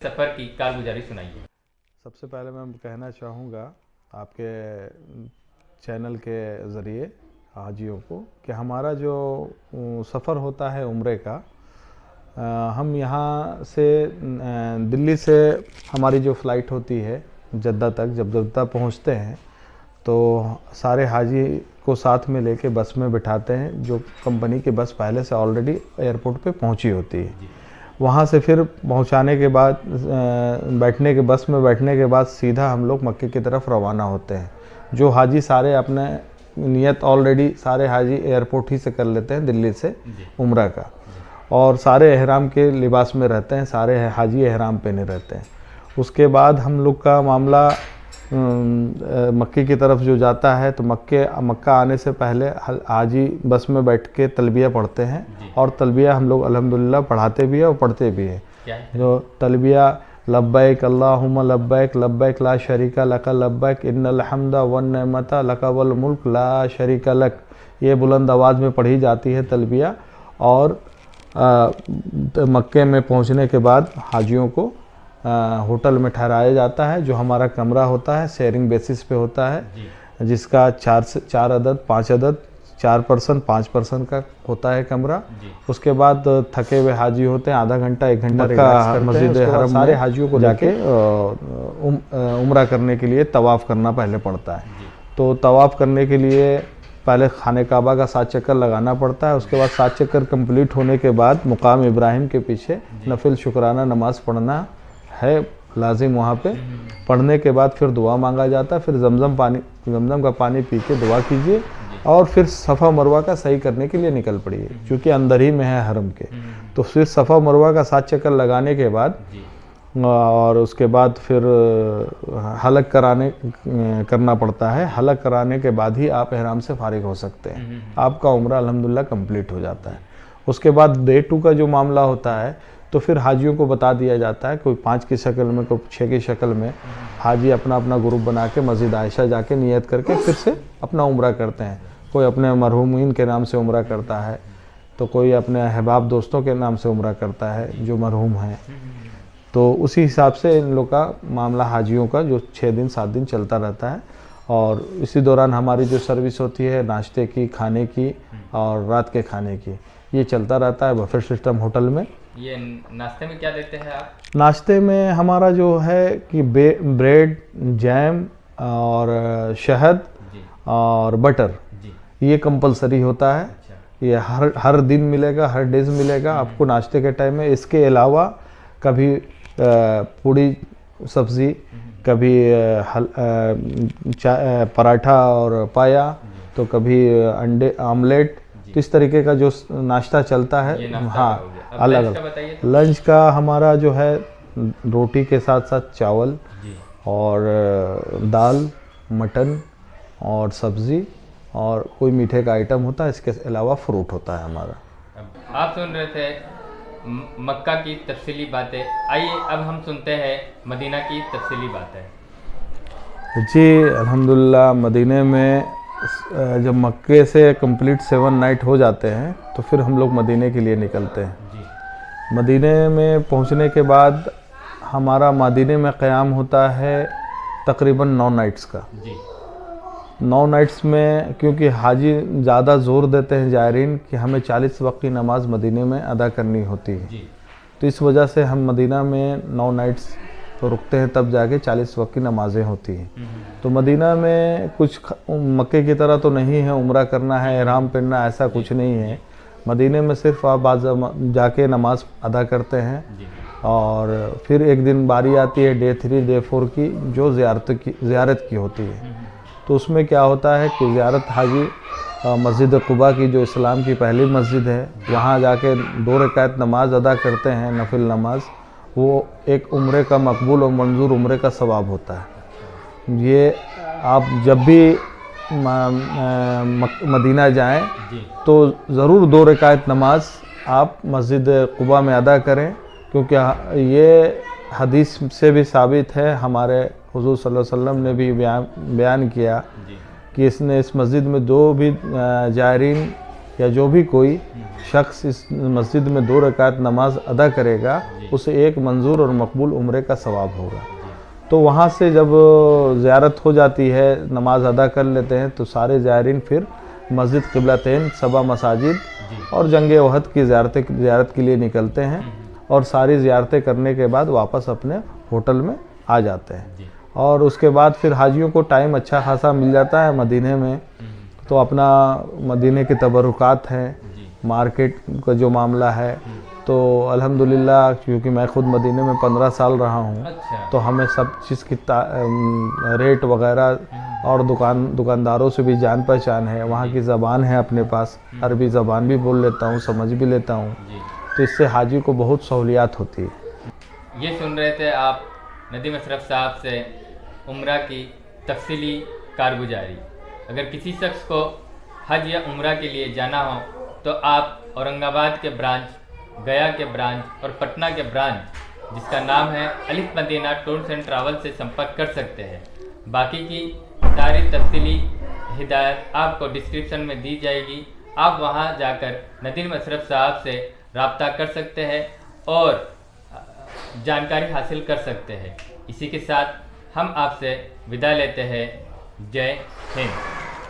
सफ़र की कारगुजारी सुनाइए। सबसे पहले मैं कहना चाहूँगा आपके चैनल के ज़रिए हाजियों को कि हमारा जो सफ़र होता है उम्रे का, हम यहाँ से दिल्ली से हमारी जो फ़्लाइट होती है जद्दा तक, जब जद्दा पहुँचते हैं तो सारे हाजी को साथ में लेके बस में बिठाते हैं, जो कंपनी की बस पहले से ऑलरेडी एयरपोर्ट पे पहुँची होती है। वहाँ से फिर पहुँचाने के बाद बस में बैठने के बाद सीधा हम लोग मक्के की तरफ रवाना होते हैं। जो हाजी सारे अपने नियत ऑलरेडी सारे हाजी एयरपोर्ट ही से कर लेते हैं दिल्ली से उम्रा का, और सारे एहराम के लिबास में रहते हैं, सारे हाजी एहराम पहने रहते हैं। उसके बाद हम लोग का मामला मक्के की तरफ जो जाता है, तो मक्का आने से पहले हाजी बस में बैठ के तलबिया पढ़ते हैं, और तलबिया हम लोग अल्हम्दुलिल्लाह पढ़ाते भी है और पढ़ते भी हैं। जो तलबिया लब्बैक अल्लाहुम्मा लब्बैक लब्बैक ला शरीका लक लब्बैक इन्नल हम्दा वन नेमता लक वल मुल्क ला शरीका लक, ये बुलंद आवाज़ में पढ़ी जाती है तलबिया। और मक्के में पहुंचने के बाद हाजियों को होटल में ठहराया जाता है। जो हमारा कमरा होता है शेयरिंग बेसिस पे होता है, जिसका 4 अदद 5 अदद 4 पर्सन 5 पर्सन का होता है कमरा। उसके बाद थके हुए हाजी होते हैं, आधा घंटा 1 घंटा का मस्जिद हरम सारे हाजियों को जाके उम्रा करने के लिए तवाफ़ करना पहले पड़ता है। तो तवाफ़ करने के लिए पहले खाने काबा का 7 चक्कर लगाना पड़ता है। उसके बाद 7 चक्कर कंप्लीट होने के बाद मुकाम इब्राहिम के पीछे नफिल शुक्राना नमाज पढ़ना है लाजिम। वहाँ पे पढ़ने के बाद फिर दुआ मांगा जाता है। फिर जमजम का पानी पी के दुआ कीजिए, और फिर सफ़ा मरवा का सही करने के लिए निकल पड़िए, क्योंकि अंदर ही में है हरम के। तो फिर सफ़ा मरवा का 7 चक्कर लगाने के बाद और उसके बाद फिर हलक करना पड़ता है। हलक कराने के बाद ही आप एहराम से फारिग हो सकते हैं। आपका उम्रा अल्हम्दुलिल्लाह कंप्लीट हो जाता है। उसके बाद डे 2 का जो मामला होता है, तो फिर हाजियों को बता दिया जाता है, कोई 5 की शक्ल में, कोई 6 की शक्ल में, हाजी अपना अपना ग्रुप बना के मस्जिद आयशा जाके नियत करके फिर से अपना उम्रा करते हैं। कोई अपने मरहूमीन के नाम से उम्रा करता है, तो कोई अपने अहबाब दोस्तों के नाम से उम्रा करता है जो मरहूम हैं। तो उसी हिसाब से इन लोग का मामला हाजियों का जो 6 दिन 7 दिन चलता रहता है। और इसी दौरान हमारी जो सर्विस होती है नाश्ते की, खाने की और रात के खाने की, ये चलता रहता है बफे सिस्टम होटल में। ये नाश्ते में क्या देते हैं आप? नाश्ते में हमारा जो है कि ब्रेड, जैम और शहद और बटर, ये कंपलसरी होता है। ये हर दिन मिलेगा, हर डेज मिलेगा आपको नाश्ते के टाइम में। इसके अलावा कभी पूड़ी सब्ज़ी, कभी पराठा और पाया, तो कभी अंडे आमलेट, तो इस तरीके का जो नाश्ता चलता है। हाँ, अलग अलग। लंच का हमारा जो है रोटी के साथ साथ चावल और दाल, मटन और सब्ज़ी और कोई मीठे का आइटम होता है। इसके अलावा फ्रूट होता है हमारा। आप सुन रहे थे मक्का की तफसीली बातें। आइए अब हम सुनते हैं मदीना की तफसीली बातें। जी अल्हम्दुलिल्लाह, मदीने में जब मक्के से कंप्लीट 7 नाइट हो जाते हैं, तो फिर हम लोग मदीने के लिए निकलते हैं। मदीने में पहुंचने के बाद हमारा मदीने में क़याम होता है तकरीबन 9 नाइट्स का। 9 नाइट्स में, क्योंकि हाजी ज़्यादा ज़ोर देते हैं जायरीन कि हमें 40 वक्त की नमाज़ मदीने में अदा करनी होती है, तो इस वजह से हम मदीना में 9 नाइट्स तो रुकते हैं, तब जाके 40 वक्त की नमाज़ें होती हैं। तो मदीना में कुछ मक्के की तरह तो नहीं है उम्रा करना है, एहराम पहनना, ऐसा कुछ नहीं है। मदीने में सिर्फ आप जाके नमाज़ अदा करते हैं, और फिर एक दिन बारी आती है डे 3 डे 4 की, जो ज़ियारत की होती है। तो उसमें क्या होता है कि ज़ियारत हाजी मस्जिद कुबा की, जो इस्लाम की पहली मस्जिद है, वहाँ जाके 2 रकात नमाज अदा करते हैं, नफिल नमाज। वो एक उम्रे का मकबूल और मंजूर उम्रे का सवाब होता है। ये आप जब भी मदीना जाएं तो ज़रूर 2 रकात नमाज आप मस्जिद कुबा में अदा करें, क्योंकि ये हदीस से भी साबित है। हमारे हुज़ूर सल्लल्लाहु अलैहि वसल्लम ने भी बयान किया कि इस मस्जिद में जो भी जायरीन या जो भी कोई शख्स इस मस्जिद में 2 रकात नमाज अदा करेगा उसे एक मंजूर और मकबूल उम्रे का सवाब होगा। तो वहाँ से जब ज़ियारत हो जाती है, नमाज अदा कर लेते हैं, तो सारे ज़ायरीन फिर मस्जिद क़िबलतैन, सबा मसाजिद और जंग ओहद की ज़ियारत के लिए निकलते हैं और सारी ज़ियारतें करने के बाद वापस अपने होटल में आ जाते हैं। और उसके बाद फिर हाजियों को टाइम अच्छा खासा मिल जाता है मदीने में, तो अपना मदीने के तबरुकात हैं, मार्केट का जो मामला है, तो अल्हम्दुलिल्लाह क्योंकि मैं ख़ुद मदीने में 15 साल रहा हूँ, तो हमें सब चीज़ की रेट वगैरह और दुकानदारों से भी जान पहचान है। वहाँ की ज़बान है अपने पास, अरबी ज़बान भी बोल लेता हूँ, समझ भी लेता हूँ, तो इससे हाजी को बहुत सहूलियात होती है। ये सुन रहे थे आप नदीम अशरफ साहब से उम्रा की तफसीली कारगुजारी। अगर किसी शख्स को हज या उम्रा के लिए जाना हो तो आप औरंगाबाद के ब्रांच, गया के ब्रांच और पटना के ब्रांच जिसका नाम है अलिफ मदीना टूर्स एंड ट्रैवल से संपर्क कर सकते हैं। बाकी की सारी तफसीली हिदायत आपको डिस्क्रिप्शन में दी जाएगी। आप वहां जाकर नदीम अशरफ साहब से रब्ता कर सकते हैं और जानकारी हासिल कर सकते हैं। इसी के साथ हम आपसे विदा लेते हैं। जय हिंद।